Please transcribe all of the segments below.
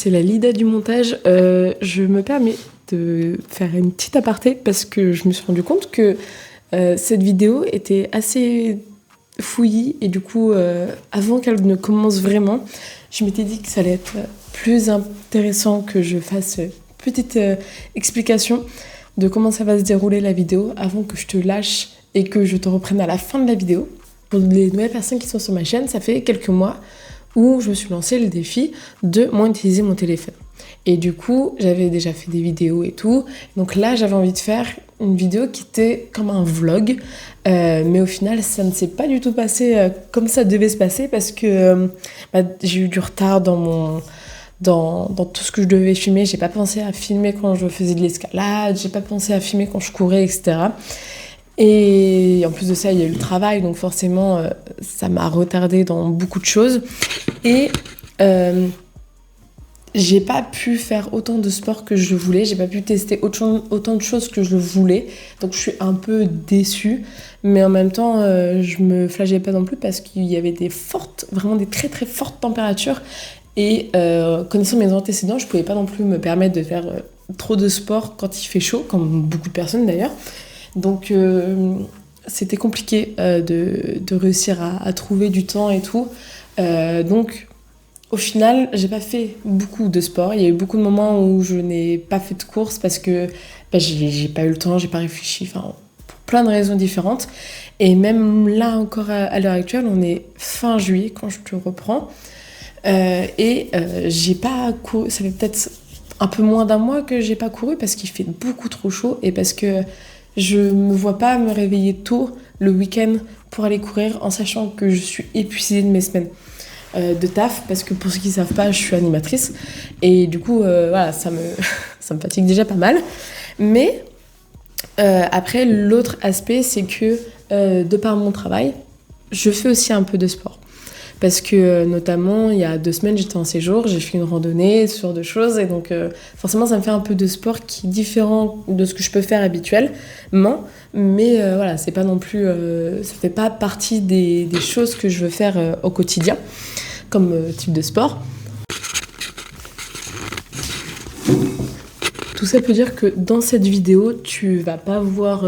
C'est la Lida du montage. Je me permets de faire une petite aparté parce que je me suis rendu compte que cette vidéo était assez fouillie et du coup, avant qu'elle ne commence vraiment, je m'étais dit que ça allait être plus intéressant que je fasse une petite explication de comment ça va se dérouler la vidéo avant que je te lâche et que je te reprenne à la fin de la vidéo. Pour les nouvelles personnes qui sont sur ma chaîne, ça fait quelques mois où je me suis lancé le défi de moins utiliser mon téléphone. Et du coup, j'avais déjà fait des vidéos et tout. Donc là, j'avais envie de faire une vidéo qui était comme un vlog. Mais au final, ça ne s'est pas du tout passé comme ça devait se passer parce que j'ai eu du retard dans tout ce que je devais filmer. J'ai pas pensé à filmer quand je faisais de l'escalade, j'ai pas pensé à filmer quand je courais, etc. Et en plus de ça, il y a eu le travail, donc forcément, ça m'a retardée dans beaucoup de choses. Et j'ai pas pu faire autant de sport que je voulais, j'ai pas pu tester autant de choses que je voulais, donc je suis un peu déçue. Mais en même temps, je me flagellais pas non plus parce qu'il y avait vraiment des très très fortes températures. Et connaissant mes antécédents, je pouvais pas non plus me permettre de faire trop de sport quand il fait chaud, comme beaucoup de personnes d'ailleurs. Donc c'était compliqué de réussir à trouver du temps et tout. Donc au final, j'ai pas fait beaucoup de sport. Il y a eu beaucoup de moments où je n'ai pas fait de course parce que j'ai pas eu le temps, j'ai pas réfléchi, enfin pour plein de raisons différentes. Et même là encore à l'heure actuelle, on est fin juillet quand je te reprends. J'ai pas couru, ça fait peut-être un peu moins d'un mois que j'ai pas couru parce qu'il fait beaucoup trop chaud et parce que je me vois pas me réveiller tôt le week-end pour aller courir en sachant que je suis épuisée de mes semaines de taf parce que pour ceux qui savent pas, je suis animatrice et du coup voilà, ça me fatigue déjà pas mal. Mais après, l'autre aspect, c'est que de par mon travail, je fais aussi un peu de sport. Parce que notamment, il y a 2 semaines, j'étais en séjour, j'ai fait une randonnée, ce genre de choses. Et donc forcément, ça me fait un peu de sport qui est différent de ce que je peux faire habituellement. Mais voilà, c'est pas non plus... ça fait pas partie des choses que je veux faire au quotidien, comme type de sport. Tout ça peut dire que dans cette vidéo, tu vas pas voir...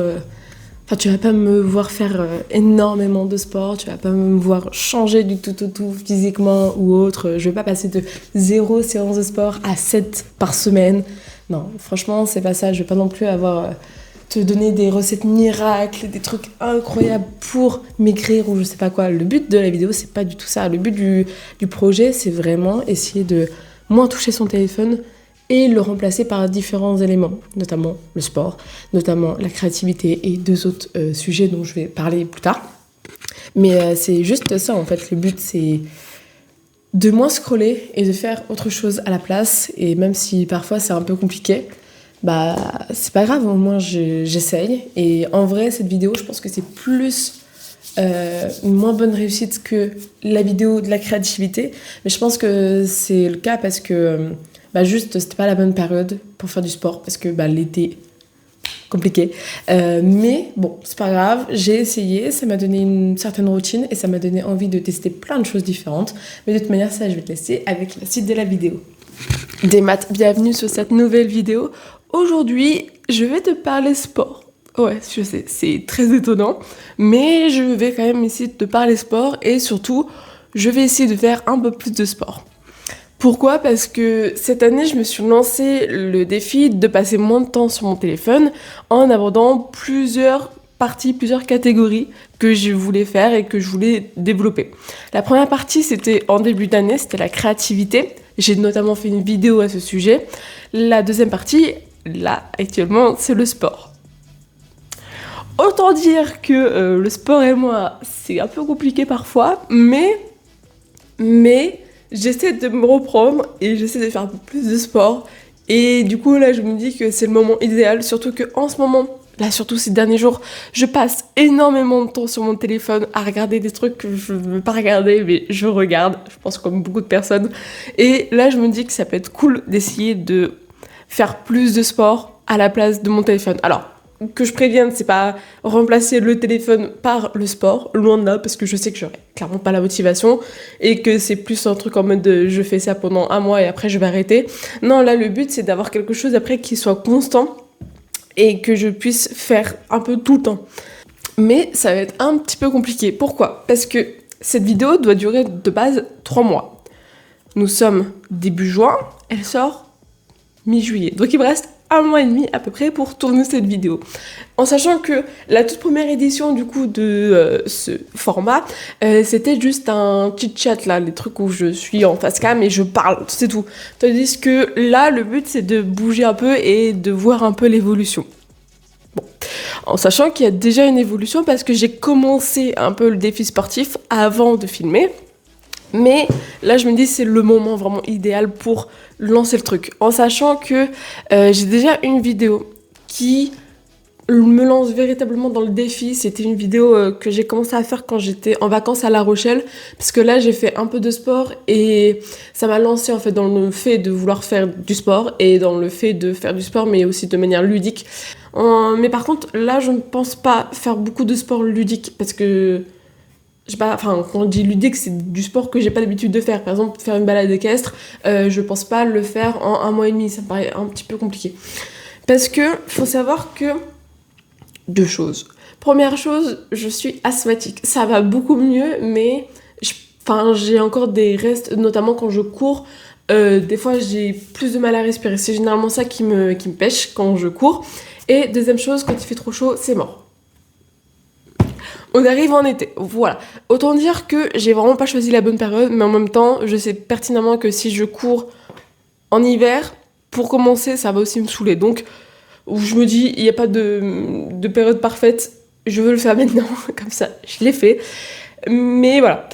tu vas pas me voir faire énormément de sport, tu vas pas me voir changer du tout physiquement ou autre. Je vais pas passer de 0 séance de sport à 7 par semaine. Non, franchement, c'est pas ça. Je vais pas non plus te donner des recettes miracles, des trucs incroyables pour maigrir ou je sais pas quoi. Le but de la vidéo, c'est pas du tout ça. Le but du projet, c'est vraiment essayer de moins toucher son téléphone et le remplacer par différents éléments, notamment le sport, notamment la créativité et 2 autres sujets dont je vais parler plus tard. Mais c'est juste ça en fait, le but c'est de moins scroller et de faire autre chose à la place. Et même si parfois c'est un peu compliqué, c'est pas grave, au moins j'essaye. Et en vrai, cette vidéo, je pense que c'est plus une moins bonne réussite que la vidéo de la créativité. Mais je pense que c'est le cas parce que juste c'était pas la bonne période pour faire du sport parce que l'été compliqué, mais bon c'est pas grave, j'ai essayé, ça m'a donné une certaine routine et ça m'a donné envie de tester plein de choses différentes. Mais de toute manière, ça je vais te laisser avec la suite de la vidéo. Des maths, bienvenue sur cette nouvelle vidéo. Aujourd'hui je vais te parler sport. Ouais, je sais, c'est très étonnant, mais je vais quand même essayer de te parler sport et surtout je vais essayer de faire un peu plus de sport. Pourquoi ? Parce que cette année, je me suis lancé le défi de passer moins de temps sur mon téléphone en abordant plusieurs parties, plusieurs catégories que je voulais faire et que je voulais développer. La première partie, c'était en début d'année, c'était la créativité. J'ai notamment fait une vidéo à ce sujet. La deuxième partie, là, actuellement, c'est le sport. Autant dire que le sport et moi, c'est un peu compliqué parfois, mais j'essaie de me reprendre et j'essaie de faire un peu plus de sport. Et du coup, là, je me dis que c'est le moment idéal. Surtout qu'en ce moment, là, surtout ces derniers jours, je passe énormément de temps sur mon téléphone à regarder des trucs que je ne veux pas regarder, mais je regarde, je pense comme beaucoup de personnes. Et là, je me dis que ça peut être cool d'essayer de faire plus de sport à la place de mon téléphone. Alors, que je prévienne, c'est pas remplacer le téléphone par le sport, loin de là, parce que je sais que j'aurais clairement pas la motivation et que c'est plus un truc en mode de, je fais ça pendant un mois et après je vais arrêter. Non, là le but c'est d'avoir quelque chose après qui soit constant et que je puisse faire un peu tout le temps. Mais ça va être un petit peu compliqué. Pourquoi ? Parce que cette vidéo doit durer de base 3 mois. Nous sommes début juin, elle sort mi-juillet. Donc il me reste 1 mois et demi à peu près pour tourner cette vidéo. En sachant que la toute première édition du coup de ce format, c'était juste un chit chat là, les trucs où je suis en face cam et je parle, c'est tout. Tandis que là, le but c'est de bouger un peu et de voir un peu l'évolution. Bon. En sachant qu'il y a déjà une évolution parce que j'ai commencé un peu le défi sportif avant de filmer. Mais là, je me dis c'est le moment vraiment idéal pour lancer le truc. En sachant que j'ai déjà une vidéo qui me lance véritablement dans le défi. C'était une vidéo que j'ai commencé à faire quand j'étais en vacances à La Rochelle. Parce que là, j'ai fait un peu de sport et ça m'a lancé en fait dans le fait de vouloir faire du sport et dans le fait de faire du sport, mais aussi de manière ludique. Mais par contre, là, je ne pense pas faire beaucoup de sport ludique parce que quand on dit ludique, c'est du sport que j'ai pas l'habitude de faire. Par exemple, faire une balade équestre, je pense pas le faire en 1 mois et demi, ça me paraît un petit peu compliqué. Parce que, faut savoir que 2 choses. Première chose, je suis asthmatique. Ça va beaucoup mieux, mais j'ai encore des restes, notamment quand je cours. Des fois, j'ai plus de mal à respirer. C'est généralement ça qui me pêche quand je cours. Et deuxième chose, quand il fait trop chaud, c'est mort. On arrive en été, voilà. Autant dire que j'ai vraiment pas choisi la bonne période, mais en même temps, je sais pertinemment que si je cours en hiver, pour commencer, ça va aussi me saouler. Donc, je me dis, il n'y a pas de période parfaite, je veux le faire maintenant, comme ça, je l'ai fait. Mais voilà.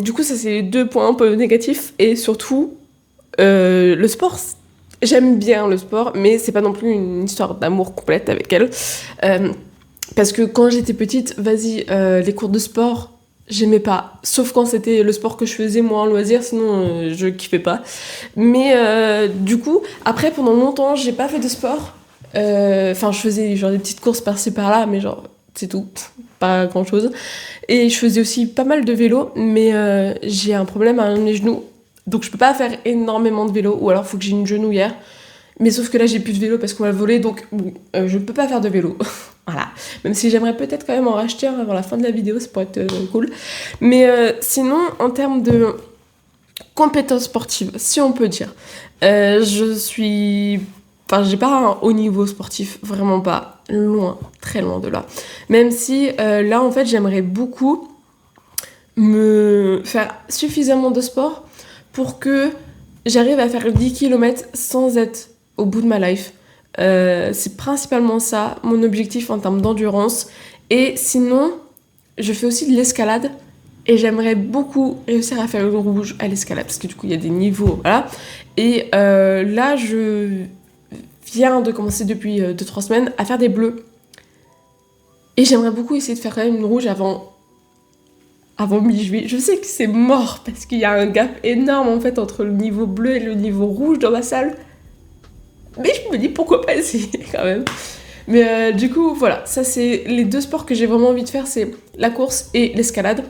Du coup, ça, c'est les 2 points un peu négatifs. Et surtout, le sport, j'aime bien le sport, mais c'est pas non plus une histoire d'amour complète avec elle. Parce que quand j'étais petite, les cours de sport, j'aimais pas. Sauf quand c'était le sport que je faisais moi en loisir, sinon je kiffais pas. Mais du coup, après pendant longtemps, j'ai pas fait de sport. Je faisais genre des petites courses par-ci par-là, mais genre c'est tout, pas grand-chose. Et je faisais aussi pas mal de vélo, mais j'ai un problème à mes genoux. Donc je peux pas faire énormément de vélo, ou alors faut que j'ai une genouillère. Mais sauf que là, j'ai plus de vélo parce qu'on m'a volé, donc je peux pas faire de vélo. Voilà. Même si j'aimerais peut-être quand même en racheter un avant la fin de la vidéo, ça pourrait être cool. Mais sinon, en termes de compétences sportives, si on peut dire, je suis... j'ai pas un haut niveau sportif, vraiment pas. Loin, très loin de là. Même si là, en fait, j'aimerais beaucoup me faire suffisamment de sport pour que j'arrive à faire 10 km sans être au bout de ma life. C'est principalement ça, mon objectif en termes d'endurance. Et sinon, je fais aussi de l'escalade. Et j'aimerais beaucoup réussir à faire une rouge à l'escalade. Parce que du coup, il y a des niveaux, voilà. Et là, je viens de commencer depuis 2-3 semaines à faire des bleus. Et j'aimerais beaucoup essayer de faire quand même une rouge avant mi-juillet. Je sais que c'est mort parce qu'il y a un gap énorme en fait entre le niveau bleu et le niveau rouge dans ma salle. Mais je me dis pourquoi pas essayer quand même. Mais du coup voilà, ça c'est les 2 sports que j'ai vraiment envie de faire, c'est la course et l'escalade.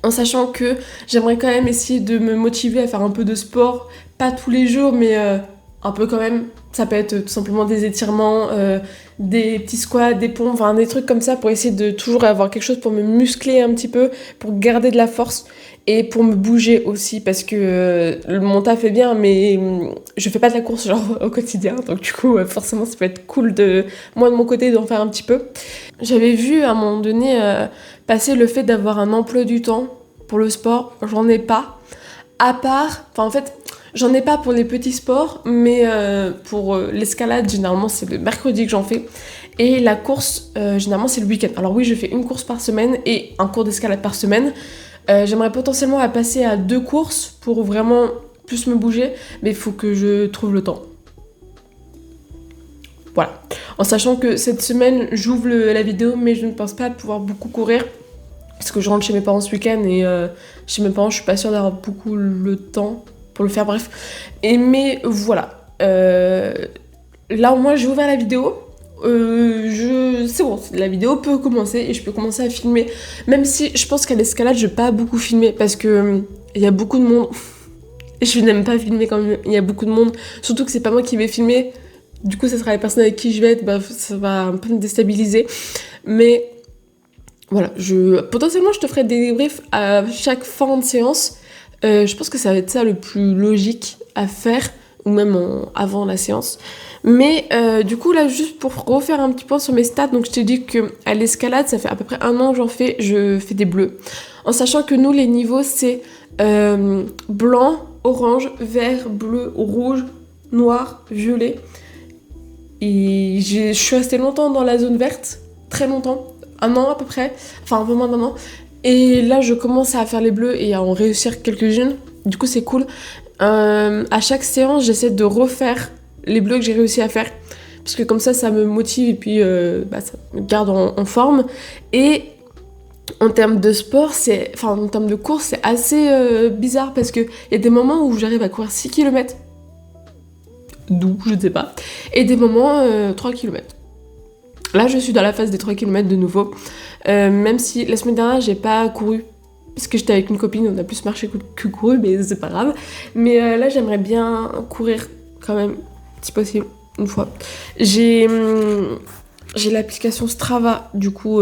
En sachant que j'aimerais quand même essayer de me motiver à faire un peu de sport, pas tous les jours mais un peu quand même. Ça peut être tout simplement des étirements, des petits squats, des pompes, enfin des trucs comme ça pour essayer de toujours avoir quelque chose pour me muscler un petit peu, pour garder de la force et pour me bouger aussi parce que mon taf est bien mais je fais pas de la course genre au quotidien donc du coup forcément ça peut être cool de moi de mon côté d'en faire un petit peu. J'avais vu à un moment donné passer le fait d'avoir un emploi du temps pour le sport, j'en ai pas. À part, j'en ai pas pour les petits sports, mais pour l'escalade, généralement, c'est le mercredi que j'en fais. Et la course, généralement, c'est le week-end. Alors oui, je fais une course par semaine et un cours d'escalade par semaine. J'aimerais potentiellement passer à 2 courses pour vraiment plus me bouger, mais il faut que je trouve le temps. Voilà. En sachant que cette semaine, j'ouvre la vidéo, mais je ne pense pas pouvoir beaucoup courir. Parce que je rentre chez mes parents ce week-end et chez mes parents, je suis pas sûre d'avoir beaucoup le temps pour le faire, bref. Mais voilà. Là, au moins, j'ai ouvert la vidéo. c'est bon, la vidéo peut commencer et je peux commencer à filmer. Même si je pense qu'à l'escalade, je vais pas beaucoup filmer parce que il y a beaucoup de monde. Et je n'aime pas filmer quand il y a beaucoup de monde. Surtout que c'est pas moi qui vais filmer. Du coup, ça sera les personnes avec qui je vais être. Bah, ça va un peu me déstabiliser. Mais voilà, potentiellement, je te ferai des débriefs à chaque fin de séance. Je pense que ça va être ça le plus logique à faire, ou même avant la séance. Mais du coup, là, juste pour refaire un petit point sur mes stats, donc je t'ai dit qu'à l'escalade, ça fait à peu près 1 an que je fais des bleus. En sachant que nous, les niveaux, c'est blanc, orange, vert, bleu, rouge, noir, violet. Et je suis restée longtemps dans la zone verte, très longtemps, 1 an à peu près, enfin un peu moins d'1 an. Et là, je commence à faire les bleus et à en réussir quelques-unes. Du coup, c'est cool. À chaque séance, j'essaie de refaire les bleus que j'ai réussi à faire. Parce que comme ça me motive et puis ça me garde en forme. Et en termes de sport, en termes de course, c'est assez bizarre parce qu'il y a des moments où j'arrive à courir 6 km. D'où, je ne sais pas. Et des moments 3 km. Là, je suis dans la phase des 3 km de nouveau. Même si la semaine dernière, j'ai pas couru. Parce que j'étais avec une copine, on a plus marché que couru, mais c'est pas grave. Mais là, j'aimerais bien courir quand même, si possible, une fois. J'ai l'application Strava, du coup,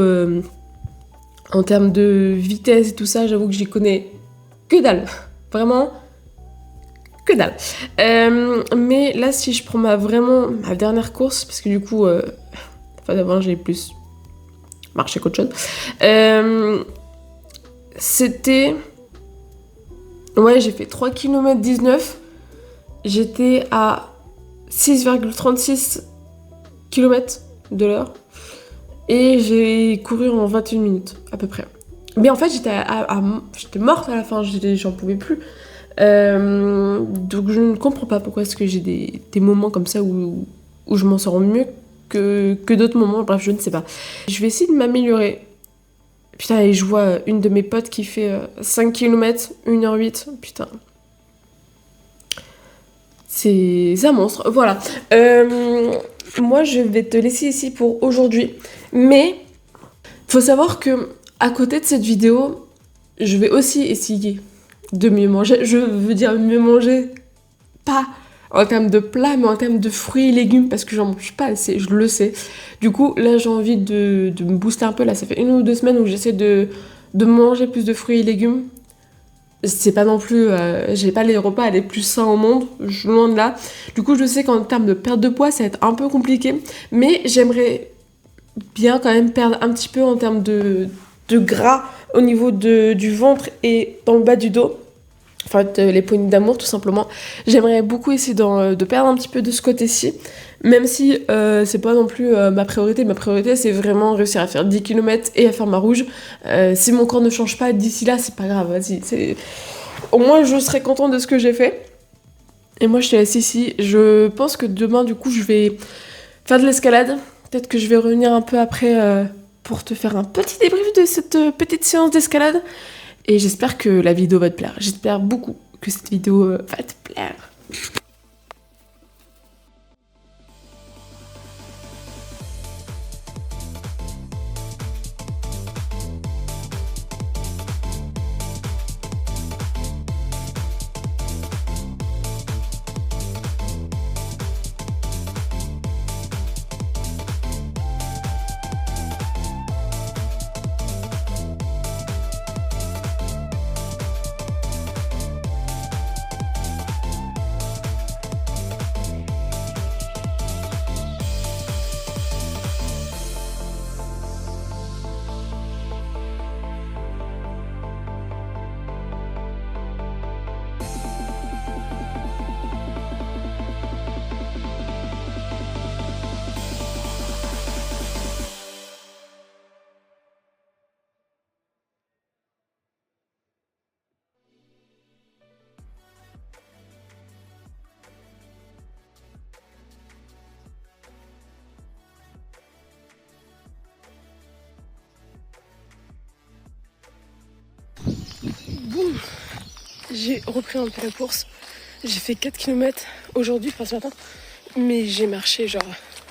en termes de vitesse et tout ça, j'avoue que j'y connais que dalle. Vraiment, que dalle. Mais là, si je prends ma dernière course, parce que du coup, d'avant, j'ai plus marché qu'autre chose. C'était... Ouais, j'ai fait 3 km 19. J'étais à 6,36 km de l'heure. Et j'ai couru en 21 minutes, à peu près. Mais en fait, j'étais morte à la fin, j'en pouvais plus. Donc je ne comprends pas pourquoi est-ce que j'ai des moments comme ça où je m'en sors mieux que d'autres moments. Bref, je ne sais pas. Je vais essayer de m'améliorer. Putain, et je vois une de mes potes qui fait 5 km, 1h08. Putain. C'est un monstre. Voilà. Moi, je vais te laisser ici pour aujourd'hui. Mais faut savoir que à côté de cette vidéo, je vais aussi essayer de mieux manger. Je veux dire mieux manger, pas en termes de plats, mais en termes de fruits et légumes, parce que j'en mange pas assez, je le sais. Du coup, là, j'ai envie de me booster un peu. Là, ça fait 1 ou 2 semaines où j'essaie de manger plus de fruits et légumes. C'est pas non plus... j'ai pas les repas les plus sains au monde, loin de là. Du coup, je sais qu'en termes de perte de poids, ça va être un peu compliqué. Mais j'aimerais bien quand même perdre un petit peu en termes de gras au niveau du ventre et dans le bas du dos. Enfin, les poignées d'amour, tout simplement. J'aimerais beaucoup essayer de perdre un petit peu de ce côté-ci, même si c'est pas non plus ma priorité. Ma priorité, c'est vraiment réussir à faire 10 km et à faire ma rouge. Si mon corps ne change pas d'ici là, c'est pas grave, vas-y. Au moins, je serai contente de ce que j'ai fait. Et moi, je te laisse ici. Je pense que demain, du coup, je vais faire de l'escalade. Peut-être que je vais revenir un peu après pour te faire un petit débrief de cette petite séance d'escalade. Et j'espère que la vidéo va te plaire. J'espère beaucoup que cette vidéo va te plaire. Boum. J'ai repris un peu la course. J'ai fait 4 km aujourd'hui, enfin ce matin. Mais j'ai marché genre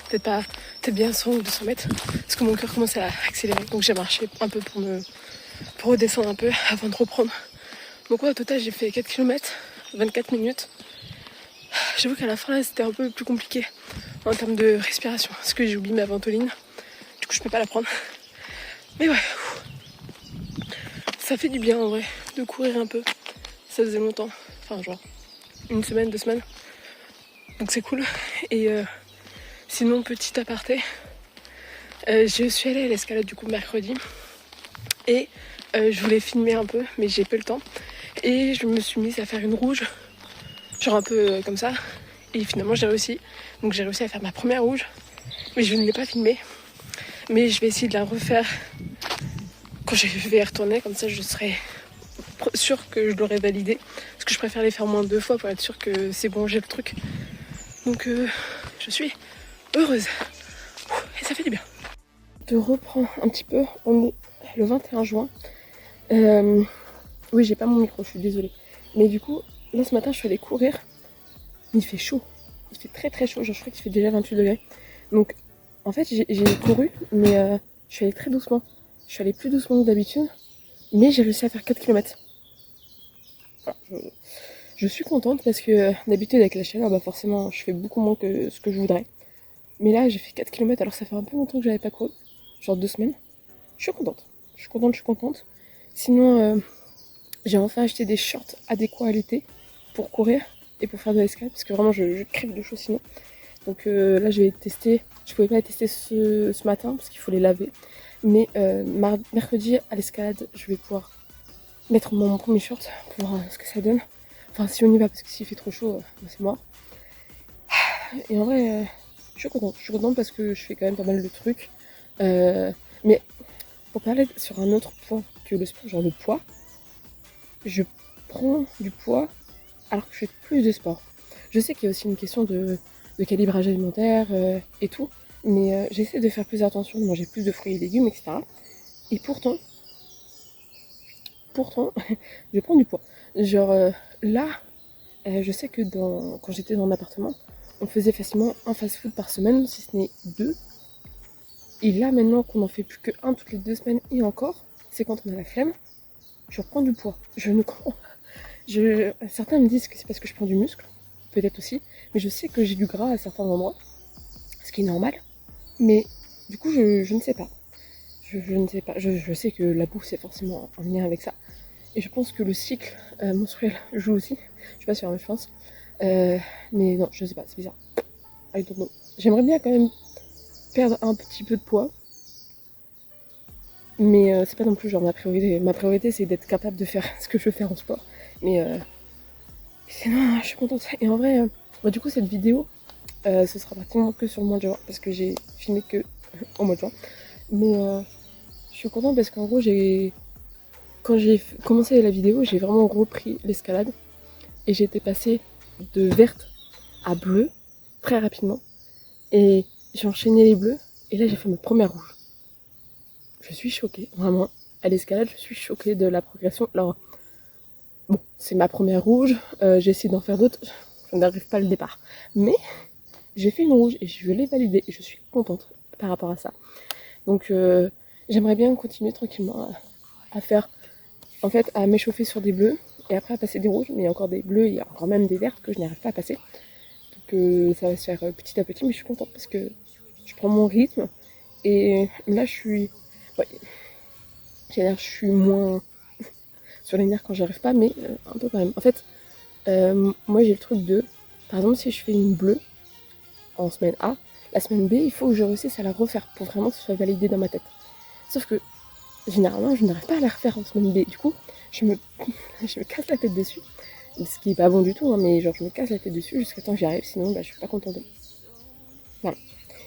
peut-être bien 100 ou 200 mètres, parce que mon cœur commence à accélérer. Donc j'ai marché un peu pour redescendre un peu avant de reprendre. Donc ouais, au total j'ai fait 4 km, 24 minutes. J'avoue qu'à la fin là c'était un peu plus compliqué en termes de respiration, parce que j'ai oublié ma ventoline. Du coup je peux pas la prendre. Mais ouais, ça fait du bien en vrai de courir un peu. Ça faisait longtemps, enfin genre une semaine, 2 semaines. Donc c'est cool. Et sinon petit aparté, je suis allée à l'escalade du coup mercredi. Et je voulais filmer un peu, mais j'ai pas le temps. Et je me suis mise à faire une rouge, genre un peu comme ça. Et finalement j'ai réussi. Donc j'ai réussi à faire ma première rouge. Mais je ne l'ai pas filmée. Mais je vais essayer de la refaire quand je vais y retourner. Comme ça je serai sûre que je l'aurai validée. Parce que je préfère les faire moins de 2 fois pour être sûre que c'est bon, j'ai le truc. Donc je suis heureuse. Et ça fait du bien. Je reprends un petit peu. On est le 21 juin. Oui, j'ai pas mon micro, je suis désolée. Mais du coup, là ce matin, je suis allée courir. Il fait chaud. Il fait très très chaud. Genre, je crois qu'il fait déjà 28 degrés. Donc, en fait, j'ai couru, mais je suis allée très doucement. Je suis allée plus doucement que d'habitude. Mais j'ai réussi à faire 4 km. Voilà, je suis contente parce que d'habitude, avec la chaleur, bah forcément, je fais beaucoup moins que ce que je voudrais. Mais là, j'ai fait 4 km, alors ça fait un peu longtemps que j'avais pas couru. Genre 2 semaines. Je suis contente. Je suis contente, je suis contente. Sinon, j'ai enfin acheté des shorts adéquats à l'été pour courir et pour faire de l'escalade parce que vraiment je crève de chaud sinon. Donc là je vais tester, je pouvais pas les tester ce matin parce qu'il faut les laver. Mais mercredi à l'escalade je vais pouvoir mettre mon premier short pour voir ce que ça donne. Enfin si on y va parce que s'il fait trop chaud, c'est mort. Et en vrai je suis contente parce que je fais quand même pas mal de trucs. Mais pour parler sur un autre point que le sport, genre le poids, je prends du poids alors que je fais plus de sport. Je sais qu'il y a aussi une question de calibrage alimentaire et tout, mais j'essaie de faire plus attention, de manger plus de fruits et légumes, etc. Et pourtant, je prends du poids. Genre là, je sais que quand j'étais dans l'appartement, on faisait facilement un fast-food par semaine, si ce n'est 2. Et là, maintenant qu'on en fait plus que 1 toutes les 2 semaines et encore, c'est quand on a la flemme, je reprends du poids. Je ne comprends pas. Certains me disent que c'est parce que je prends du muscle, peut-être aussi, mais je sais que j'ai du gras à certains endroits, ce qui est normal, mais du coup je ne sais pas. Je ne sais pas. Je sais que la bouffe c'est forcément en lien avec ça, et je pense que le cycle menstruel joue aussi, je suis pas sûre, mais je pense. Mais non, je sais pas, c'est bizarre. I don't know. J'aimerais bien quand même perdre un petit peu de poids, mais c'est pas non plus genre ma priorité. Ma priorité c'est d'être capable de faire ce que je veux faire en sport, mais sinon, je suis contente. Et en vrai, bah, du coup, cette vidéo, ce sera pratiquement que sur le mois de juin, parce que j'ai filmé que au mois de juin. Mais je suis contente parce qu'en gros, quand j'ai commencé la vidéo, j'ai vraiment repris l'escalade. Et j'étais passée de verte à bleue très rapidement. Et j'ai enchaîné les bleus. Et là, j'ai fait ma première rouge. Je suis choquée, vraiment. À l'escalade, je suis choquée de la progression. Alors, bon, c'est ma première rouge. J'ai essayé d'en faire d'autres. Je n'arrive pas le départ. Mais j'ai fait une rouge et je l'ai validée. Et je suis contente par rapport à ça. Donc, j'aimerais bien continuer tranquillement à faire, en fait, à m'échauffer sur des bleus et après à passer des rouges. Mais il y a encore des bleus, il y a encore même des vertes que je n'arrive pas à passer. Donc, ça va se faire petit à petit. Mais je suis contente parce que je prends mon rythme. Et là, je suis. Ouais, je suis moins sur les nerfs quand j'arrive pas, mais un peu quand même. En fait, moi j'ai le truc de. Par exemple, si je fais une bleue en semaine A, la semaine B, il faut que je réussisse à la refaire pour vraiment que ce soit validé dans ma tête. Sauf que généralement, je n'arrive pas à la refaire en semaine B. Du coup, je me casse la tête dessus. Ce qui est pas bon du tout, hein, mais genre je me casse la tête dessus jusqu'à temps que j'y arrive, sinon bah, je suis pas contente de moi. Voilà.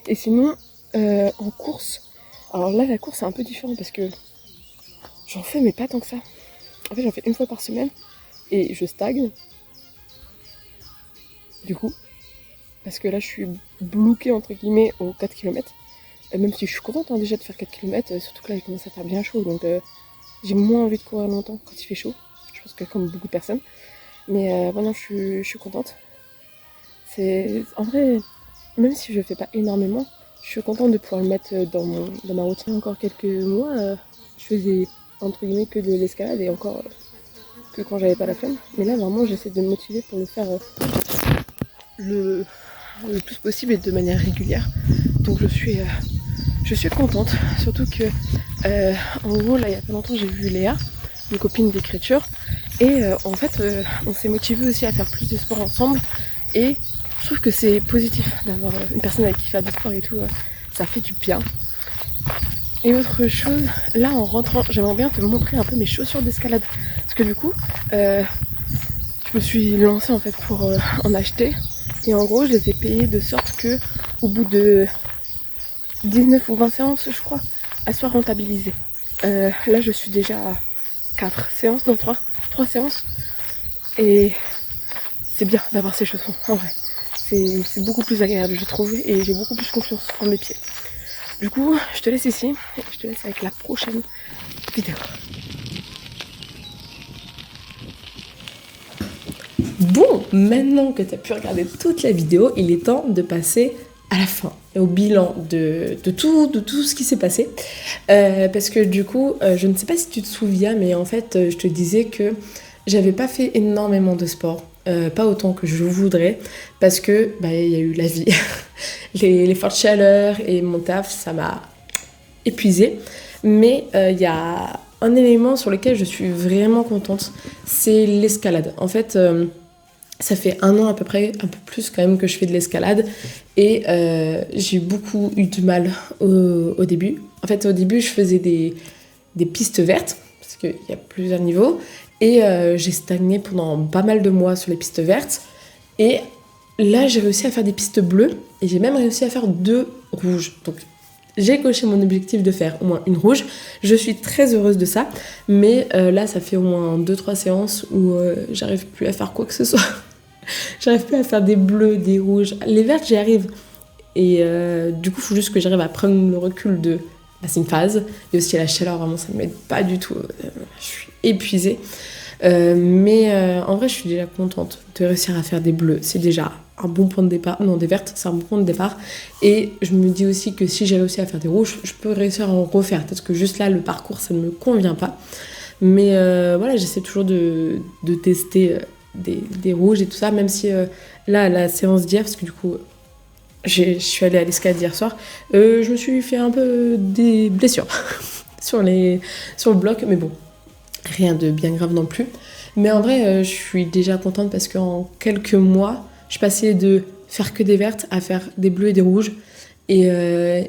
Et sinon, en course, alors là la course c'est un peu différent parce que j'en fais mais pas tant que ça. En fait j'en fais une fois par semaine et je stagne. Du coup, parce que là je suis bloquée entre guillemets aux 4 km. Même si je suis contente hein, déjà de faire 4 km, surtout que là il commence à faire bien chaud, donc j'ai moins envie de courir longtemps quand il fait chaud. Je pense que comme beaucoup de personnes. Mais voilà, je suis contente. En vrai, même si je fais pas énormément, je suis contente de pouvoir le mettre dans ma routine. Encore quelques mois, je faisais entre guillemets que de l'escalade et encore que quand j'avais pas la flemme. Mais là, vraiment, j'essaie de me motiver pour le faire le plus possible et de manière régulière. Donc je suis contente, surtout que en gros là il y a pas longtemps j'ai vu Léa, une copine d'écriture, et en fait on s'est motivé aussi à faire plus de sport ensemble, et je trouve que c'est positif d'avoir une personne avec qui faire du sport et tout, ça fait du bien. Et autre chose, là en rentrant, j'aimerais bien te montrer un peu mes chaussures d'escalade, parce que du coup je me suis lancée en fait pour en acheter, et en gros je les ai payées de sorte que au bout de 19 ou 20 séances, je crois, à soit rentabilisé. Là, je suis déjà à 4 séances, non 3 séances. Et c'est bien d'avoir ces chaussons, en vrai. C'est beaucoup plus agréable, je trouve, et j'ai beaucoup plus confiance en mes pieds. Du coup, je te laisse ici, et je te laisse avec la prochaine vidéo. Bon, maintenant que tu as pu regarder toute la vidéo, il est temps de passer à la fin, au bilan de tout ce qui s'est passé. Parce que du coup, je ne sais pas si tu te souviens, mais en fait, je te disais que j'avais pas fait énormément de sport. Pas autant que je voudrais, parce que il y a eu la vie, les fortes chaleurs et mon taf, ça m'a épuisée. Mais il y a un élément sur lequel je suis vraiment contente, c'est l'escalade. En fait, ça fait 1 an à peu près, un peu plus quand même, que je fais de l'escalade, et j'ai beaucoup eu du mal au début. En fait, au début, je faisais des pistes vertes, parce qu'il y a plusieurs niveaux, et j'ai stagné pendant pas mal de mois sur les pistes vertes, et là, j'ai réussi à faire des pistes bleues, et j'ai même réussi à faire 2 rouges. Donc, j'ai coché mon objectif de faire au moins une rouge. Je suis très heureuse de ça, mais là, ça fait au moins 2-3 séances où j'arrive plus à faire quoi que ce soit. J'arrive plus à faire des bleus, des rouges. Les vertes, j'y arrive. Et du coup, il faut juste que j'arrive à prendre le recul de... c'est une phase. Et aussi la chaleur, vraiment, ça ne m'aide pas du tout. Je suis épuisée. Mais en vrai, je suis déjà contente de réussir à faire des bleus. C'est déjà un bon point de départ. Non, des vertes, c'est un bon point de départ. Et je me dis aussi que si j'ai réussi à faire des rouges, je peux réussir à en refaire. Peut-être que juste là, le parcours, ça ne me convient pas. Mais voilà, j'essaie toujours de tester des rouges et tout ça, même si là, la séance d'hier, parce que du coup, je suis allée à l'escalade hier soir, je me suis fait un peu des blessures sur le bloc, mais bon, rien de bien grave non plus. Mais en vrai, je suis déjà contente parce qu'en quelques mois, je passais de faire que des vertes à faire des bleus et des rouges. Et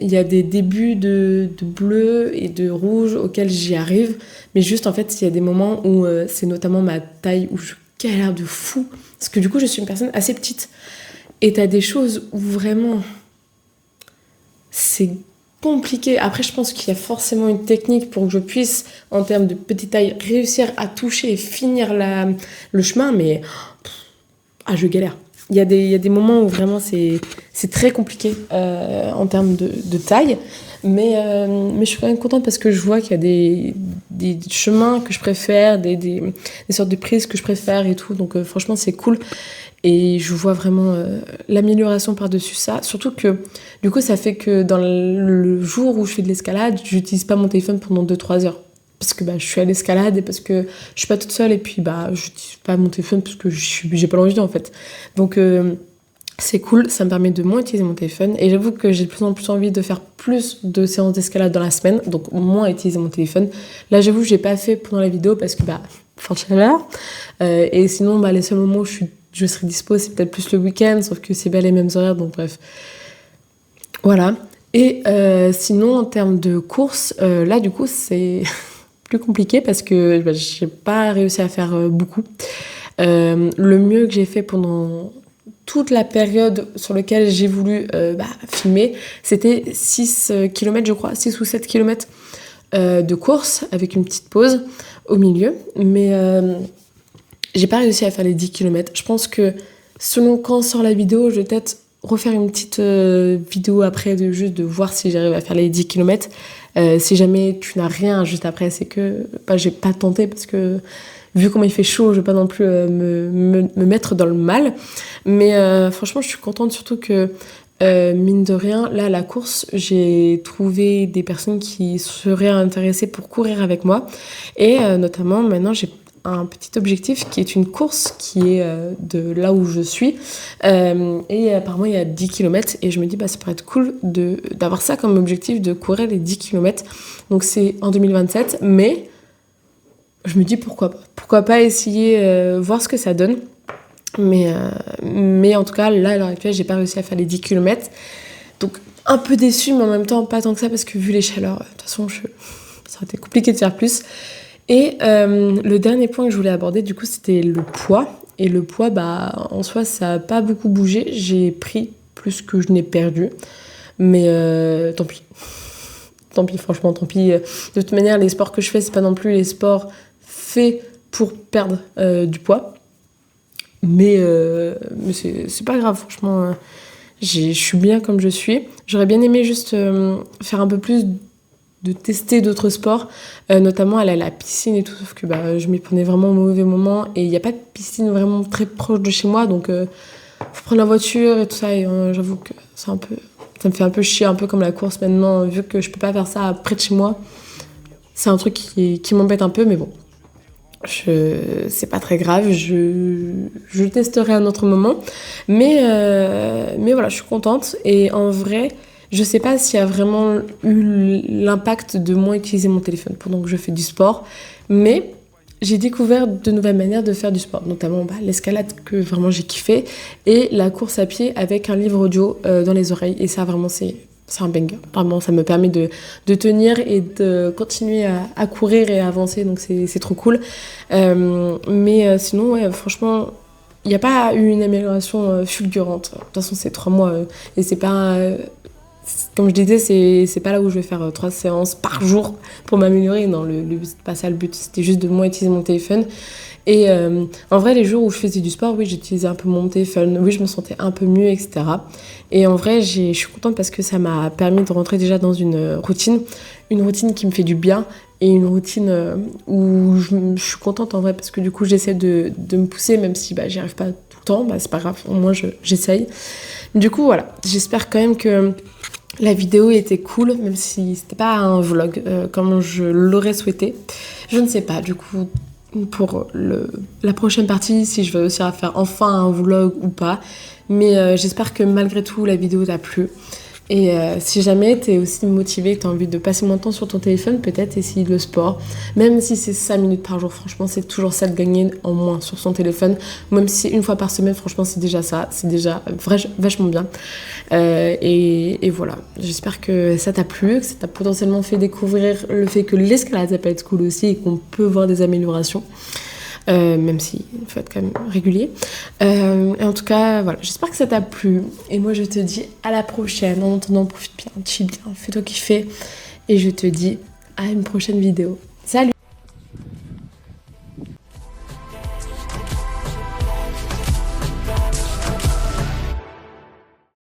il y a des débuts de bleu et de rouge auxquels j'y arrive. Mais juste, en fait, il y a des moments où c'est notamment ma taille où je galère de fou. Parce que du coup, je suis une personne assez petite. Et t'as des choses où vraiment, c'est compliqué. Après, je pense qu'il y a forcément une technique pour que je puisse, en termes de petite taille, réussir à toucher et finir le chemin. Mais je galère. Il y a des moments où vraiment c'est très compliqué en termes de taille, mais je suis quand même contente parce que je vois qu'il y a des chemins que je préfère, des sortes de prises que je préfère et tout, donc franchement c'est cool. Et je vois vraiment l'amélioration par-dessus ça, surtout que du coup ça fait que dans le jour où je fais de l'escalade, j'utilise pas mon téléphone pendant 2-3 heures. Parce que je suis à l'escalade et parce que je suis pas toute seule, et puis je n'utilise pas mon téléphone parce que j'ai pas l'envie en fait. Donc c'est cool, ça me permet de moins utiliser mon téléphone, et j'avoue que j'ai de plus en plus envie de faire plus de séances d'escalade dans la semaine, donc moins utiliser mon téléphone. Là j'avoue que j'ai pas fait pendant la vidéo parce que forte chaleur, et sinon les seuls moments où je serai dispo c'est peut-être plus le week-end, sauf que c'est pas les mêmes horaires, donc bref. Voilà. Et sinon en termes de course, là du coup c'est plus compliqué parce que j'ai pas réussi à faire beaucoup. Le mieux que j'ai fait pendant toute la période sur laquelle j'ai voulu filmer, c'était 6 km, je crois, 6 ou 7 km de course avec une petite pause au milieu. Mais j'ai pas réussi à faire les 10 km. Je pense que selon quand sort la vidéo, je vais peut-être refaire une petite vidéo après de voir si j'arrive à faire les 10 km. Si jamais tu n'as rien juste après, c'est que j'ai pas tenté parce que vu comment il fait chaud, je vais pas non plus me mettre dans le mal. Mais franchement, je suis contente surtout que, mine de rien, là, à la course, j'ai trouvé des personnes qui seraient intéressées pour courir avec moi. Et notamment, maintenant, j'ai un petit objectif qui est une course qui est de là où je suis. Et apparemment, il y a 10 km. Et je me dis, bah, ça pourrait être cool d'avoir ça comme objectif, de courir les 10 km. Donc, c'est en 2027. Mais je me dis, pourquoi pas. Pourquoi pas essayer, voir ce que ça donne. Mais en tout cas, là, à l'heure actuelle, j'ai pas réussi à faire les 10 km. Donc, un peu déçue, mais en même temps, pas tant que ça, parce que vu les chaleurs, de toute façon, ça aurait été compliqué de faire plus. Et le dernier point que je voulais aborder, du coup, c'était le poids. Et le poids, bah, en soi, ça n'a pas beaucoup bougé. J'ai pris plus que je n'ai perdu. Mais tant pis. Tant pis, franchement, tant pis. De toute manière, les sports que je fais, c'est pas non plus les sports faits pour perdre du poids. Mais c'est pas grave, franchement. Je suis bien comme je suis. J'aurais bien aimé juste faire un peu plus de tester d'autres sports, notamment aller à la piscine et tout, sauf que bah, je m'y prenais vraiment au mauvais moment et il n'y a pas de piscine vraiment très proche de chez moi, donc faut prendre la voiture et tout ça, et j'avoue que ça me fait un peu chier, un peu comme la course maintenant, vu que je peux pas faire ça près de chez moi. C'est un truc qui m'embête un peu, mais bon, c'est pas très grave, je le testerai à un autre moment, mais voilà, je suis contente, et en vrai, je sais pas s'il y a vraiment eu l'impact de moins utiliser mon téléphone pendant que je fais du sport, mais j'ai découvert de nouvelles manières de faire du sport, notamment l'escalade que vraiment j'ai kiffé, et la course à pied avec un livre audio dans les oreilles, et ça vraiment c'est un banger. Vraiment, ça me permet de tenir et de continuer à courir et à avancer, donc c'est trop cool. Mais sinon, ouais, franchement, il n'y a pas eu une amélioration fulgurante. De toute façon, c'est 3 mois et c'est pas... comme je disais, c'est pas là où je vais faire 3 séances par jour pour m'améliorer. Non, le but, c'est pas ça le but. C'était juste de moins utiliser mon téléphone. Et en vrai, les jours où je faisais du sport, oui, j'utilisais un peu mon téléphone. Oui, je me sentais un peu mieux, etc. Et en vrai, je suis contente parce que ça m'a permis de rentrer déjà dans une routine qui me fait du bien, et une routine où je suis contente en vrai, parce que du coup, j'essaie de me pousser, même si j'y arrive pas tout le temps. C'est pas grave, au moins j'essaye. Du coup, voilà, j'espère quand même que la vidéo était cool, même si c'était pas un vlog comme je l'aurais souhaité. Je ne sais pas, du coup, pour la prochaine partie, si je vais réussir à faire enfin un vlog ou pas. Mais j'espère que malgré tout, la vidéo t'a plu. Et si jamais t'es aussi motivé, que t'as envie de passer moins de temps sur ton téléphone, peut-être essayer le sport. Même si c'est 5 minutes par jour, franchement, c'est toujours ça de gagner en moins sur son téléphone. Même si c'est une fois par semaine, franchement, c'est déjà ça. C'est déjà vachement bien. Et voilà, j'espère que ça t'a plu, que ça t'a potentiellement fait découvrir le fait que l'escalade, ça peut être cool aussi et qu'on peut voir des améliorations. Même s'il faut être quand même régulier. Et en tout cas, voilà, j'espère que ça t'a plu. Et moi, je te dis à la prochaine. En attendant, profite bien, chill bien, fais-toi kiffer. Et je te dis à une prochaine vidéo. Salut!